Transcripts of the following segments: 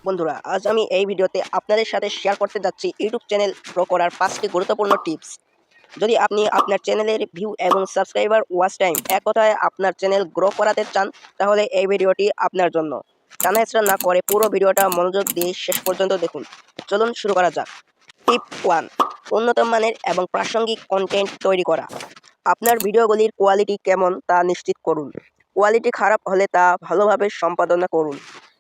বন্ধুরা, আজ আমি এই ভিডিওতে আপনাদের সাথে শেয়ার করতে যাচ্ছি ইউটিউব চ্যানেল গ্রো করার 5টি গুরুত্বপূর্ণ টিপস। যদি আপনি আপনার চ্যানেলের ভিউ এবং সাবস্ক্রাইবার ওয়াচ টাইম এক কথায় আপনার চ্যানেল গ্রো করাতে চান, তাহলে এই ভিডিওটি আপনার জন্য। টানা হেঁচড়া না করে পুরো ভিডিওটা মনোযোগ দিয়ে শেষ পর্যন্ত দেখুন। চলুন শুরু করা যাক। টিপ 1, উন্নত মানের এবং প্রাসঙ্গিক কন্টেন্ট তৈরি করা। আপনার ভিডিওগুলির কোয়ালিটি কেমন তা নিশ্চিত করুন। কোয়ালিটি খারাপ হলে তা ভালোভাবে সম্পাদনা করুন।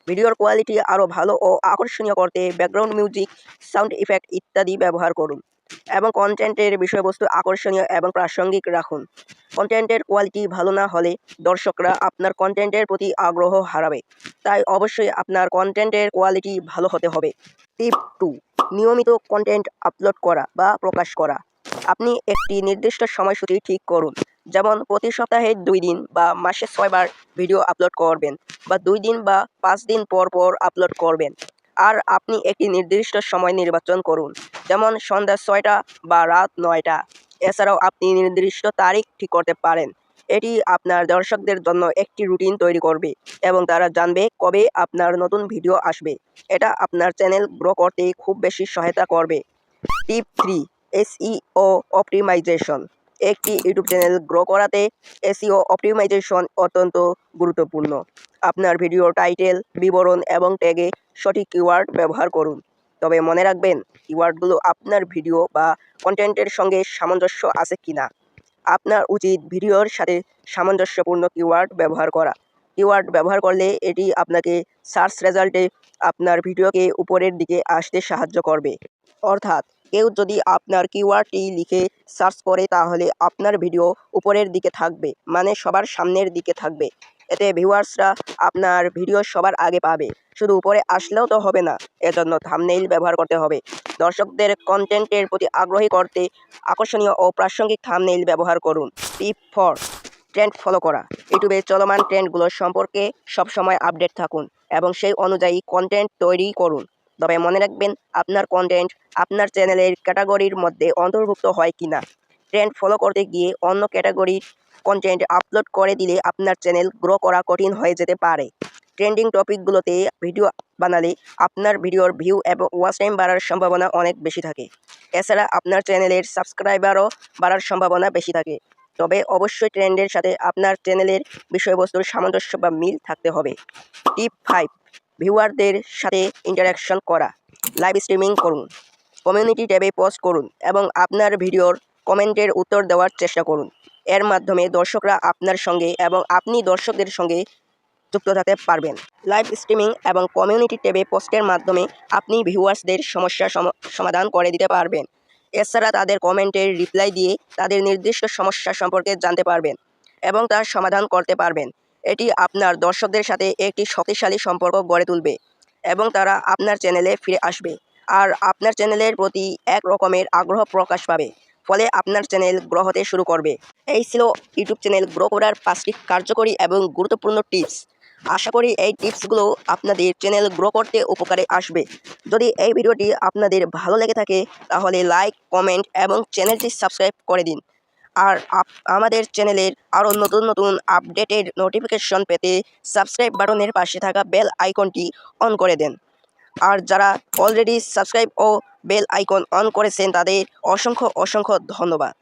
ভিডিওর কোয়ালিটি আরও ভালো ও আকর্ষণীয় করতে ব্যাকগ্রাউন্ড মিউজিক, সাউন্ড ইফেক্ট ইত্যাদি ব্যবহার করুন এবং কন্টেন্টের বিষয়বস্তু আকর্ষণীয় এবং প্রাসঙ্গিক রাখুন। কন্টেন্টের কোয়ালিটি ভালো না হলে দর্শকরা আপনার কন্টেন্টের প্রতি আগ্রহ হারাবে, তাই অবশ্যই আপনার কন্টেন্টের কোয়ালিটি ভালো হতে হবে। টিপ 2, নিয়মিত কন্টেন্ট আপলোড করা বা প্রকাশ করা। আপনি একটি নির্দিষ্ট সময়সূচি ঠিক করুন, যেমন প্রতি সপ্তাহে 2 দিন বা মাসে 6 বার ভিডিও আপলোড করবেন, বা 2 দিন বা 5 দিন পর পর আপলোড করবেন। আর আপনি একটি নির্দিষ্ট সময় নির্বাচন করুন, যেমন সন্ধ্যা 6টা বা রাত 9টা। এছাড়াও আপনি নির্দিষ্ট তারিখ ঠিক করতে পারেন। এটি আপনার দর্শকদের জন্য একটি রুটিন তৈরি করবে এবং তারা জানবে কবে আপনার নতুন ভিডিও আসবে। এটা আপনার চ্যানেল গ্রো করতে খুব বেশি সহায়তা করবে। টিপ 3, এসইও অপটিমাইজেশন। একটি ইউটিউব চ্যানেল গ্রো করাতে এসইও অপটিমাইজেশন অত্যন্ত গুরুত্বপূর্ণ। আপনার ভিডিও টাইটেল, বিবরণ এবং ট্যাগে সঠিক কিওয়ার্ড ব্যবহার করুন। তবে মনে রাখবেন, কিওয়ার্ডগুলো আপনার ভিডিও বা কন্টেন্টের সঙ্গে সামঞ্জস্য আছে কিনা। আপনার উচিত ভিডিওর সাথে সামঞ্জস্যপূর্ণ কিওয়ার্ড ব্যবহার করা। কিওয়ার্ড ব্যবহার করলে এটি আপনাকে সার্চ রেজাল্টে আপনার ভিডিওকে উপরের দিকে আসতে সাহায্য করবে। অর্থাৎ কেউ যদি আপনার কিওয়ার্ডটি লিখে সার্চ করে, তাহলে আপনার ভিডিও উপরের দিকে থাকবে, মানে সবার সামনের দিকে থাকবে। এতে ভিউয়ার্সরা আপনার ভিডিও সবার আগে পাবে। শুধু উপরে আসলেও তো হবে না, এজন্য থাম্বনেইল ব্যবহার করতে হবে। দর্শকদের কন্টেন্টের প্রতি আগ্রহী করতে আকর্ষণীয় ও প্রাসঙ্গিক থাম্বনেইল ব্যবহার করুন। টিপ 4, ট্রেন্ড ফলো করা। ইউটিউবে চলমান ট্রেন্ডগুলো সম্পর্কে সবসময় আপডেট থাকুন এবং সেই অনুযায়ী কন্টেন্ট তৈরি করুন। তবে মনে রাখবেন, আপনার কন্টেন্ট আপনার চ্যানেলের ক্যাটাগরির মধ্যে অন্তর্ভুক্ত হয় কিনা। ট্রেন্ড ফলো করতে গিয়ে অন্য ক্যাটাগরির কন্টেন্ট আপলোড করে দিলে আপনার চ্যানেল গ্রো করা কঠিন হয়ে যেতে পারে। ট্রেন্ডিং টপিকগুলোতে ভিডিও বানালে আপনার ভিডিওর ভিউ এবং ওয়াচ টাইম বাড়ার সম্ভাবনা অনেক বেশি থাকে। এছাড়া আপনার চ্যানেলের সাবস্ক্রাইবারও বাড়ার সম্ভাবনা বেশি থাকে। তবে অবশ্যই ট্রেন্ডের সাথে আপনার চ্যানেলের বিষয়বস্তুর সামঞ্জস্য বা মিল থাকতে হবে। টিপ 5, ভিউয়ারদের সাথে ইন্টারাকশন করা। লাইভ স্ট্রিমিং করুন, কমিউনিটি ট্যাবে পোস্ট করুন এবং আপনার ভিডিওর কমেন্টের উত্তর দেওয়ার চেষ্টা করুন। এর মাধ্যমে দর্শকরা আপনার সঙ্গে এবং আপনি দর্শকদের সঙ্গে যুক্ত থাকতে পারবেন। লাইভ স্ট্রিমিং এবং কমিউনিটি ট্যাবে পোস্টের মাধ্যমে আপনি ভিউয়ার্সদের সমস্যার সমাধান করে দিতে পারবেন। এছাড়া তাদের কমেন্টের রিপ্লাই দিয়ে তাদের নির্দিষ্ট সমস্যা সম্পর্কে জানতে পারবেন এবং তার সমাধান করতে পারবেন। এটি আপনার দর্শকদের সাথে একটি শক্তিশালী সম্পর্ক গড়ে তুলবে এবং তারা আপনার চ্যানেলে ফিরে আসবে আর আপনার চ্যানেলের প্রতি এক রকমের আগ্রহ প্রকাশ পাবে। ফলে আপনার চ্যানেল গ্রো হতে শুরু করবে। এই ছিল ইউটিউব চ্যানেল গ্রো করার 5টি কার্যকরী এবং গুরুত্বপূর্ণ টিপস। আশা করি এই টিপসগুলো আপনাদের চ্যানেল গ্রো করতে উপকারে আসবে। যদি এই ভিডিওটি আপনাদের ভালো লেগে থাকে, তাহলে লাইক, কমেন্ট এবং চ্যানেলটি সাবস্ক্রাইব করে দিন। আর আমাদের চ্যানেলের আরও নতুন নতুন আপডেটের নোটিফিকেশন পেতে সাবস্ক্রাইব বাটনের পাশে থাকা বেল আইকনটি অন করে দেন। আর যারা অলরেডি সাবস্ক্রাইব ও বেল আইকন অন করেছেন, তাদের অসংখ্য ধন্যবাদ।